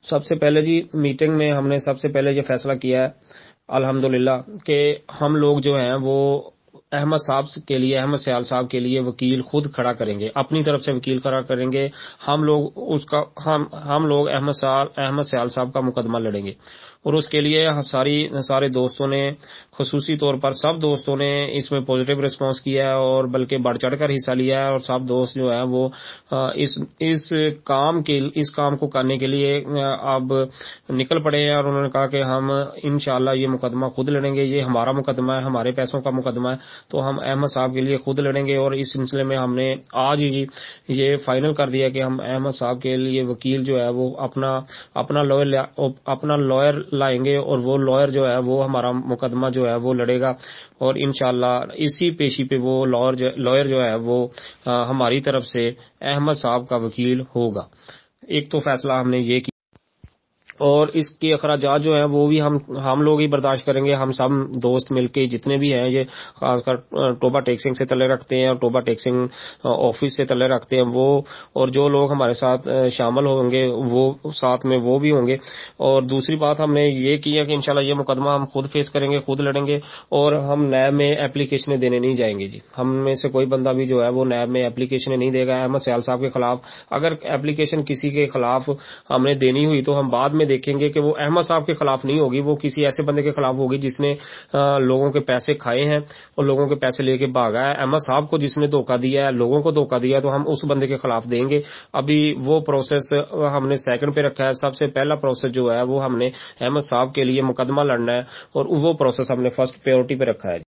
سب سے پہلے جی میٹنگ میں ہم نے سب سے پہلے یہ فیصلہ کیا ہے الحمدللہ کہ ہم لوگ جو ہیں وہ احمد صاحب کے لیے، احمد سیال صاحب کے لیے وکیل خود کھڑا کریں گے، اپنی طرف سے وکیل کھڑا کریں گے۔ ہم لوگ احمد سیال صاحب کا مقدمہ لڑیں گے، اور اس کے لیے سارے دوستوں نے، خصوصی طور پر سب دوستوں نے اس میں پازیٹیو رسپانس کیا ہے، اور بلکہ بڑھ چڑھ کر حصہ لیا ہے، اور سب دوست جو ہیں وہ اس کام کو کرنے کے لیے اب نکل پڑے ہیں، اور انہوں نے کہا کہ ہم انشاءاللہ یہ مقدمہ خود لڑیں گے، یہ ہمارا مقدمہ ہے، ہمارے پیسوں کا مقدمہ ہے، تو ہم احمد صاحب کے لیے خود لڑیں گے۔ اور اس سلسلے میں ہم نے آج ہی یہ فائنل کر دیا کہ ہم احمد صاحب کے لیے وکیل جو ہے وہ اپنا لائر لائیں گے، اور وہ لائر جو ہے وہ ہمارا مقدمہ جو ہے وہ لڑے گا، اور انشاءاللہ اسی پیشی پہ وہ لائر جو ہے وہ ہماری طرف سے احمد صاحب کا وکیل ہوگا۔ ایک تو فیصلہ ہم نے یہ کیا، اور اس کے اخراجات جو ہیں وہ بھی ہم لوگ ہی برداشت کریں گے، ہم سب دوست مل کے جتنے بھی ہیں، یہ خاص کر ٹوبا ٹیکسنگ سے تعلق رکھتے ہیں اور ٹوبا ٹیکسنگ آفس سے تعلق رکھتے ہیں وہ، اور جو لوگ ہمارے ساتھ شامل ہوں گے وہ ساتھ میں وہ بھی ہوں گے۔ اور دوسری بات ہم نے یہ کی ہے کہ انشاءاللہ یہ مقدمہ ہم خود فیس کریں گے، خود لڑیں گے، اور ہم نیب میں اپلیکیشنیں دینے نہیں جائیں گے جی۔ ہم میں سے کوئی بندہ بھی جو ہے وہ نیب میں اپلیکیشنیں نہیں دے گا احمد سیال صاحب کے خلاف۔ اگر اپلیکیشن کسی کے خلاف ہم نے دینی ہوئی تو ہم بعد میں دیکھیں گے کہ وہ احمد صاحب کے خلاف نہیں ہوگی، وہ کسی ایسے بندے کے خلاف ہوگی جس نے لوگوں کے پیسے کھائے ہیں اور لوگوں کے پیسے لے کے بھاگا ہے۔ احمد صاحب کو جس نے دھوکہ دیا ہے، لوگوں کو دھوکہ دیا ہے، تو ہم اس بندے کے خلاف دیں گے۔ ابھی وہ پروسیس ہم نے سیکنڈ پہ رکھا ہے، سب سے پہلا پروسیس جو ہے وہ ہم نے احمد صاحب کے لیے مقدمہ لڑنا ہے، اور وہ پروسیس ہم نے فرسٹ پریورٹی پہ رکھا ہے۔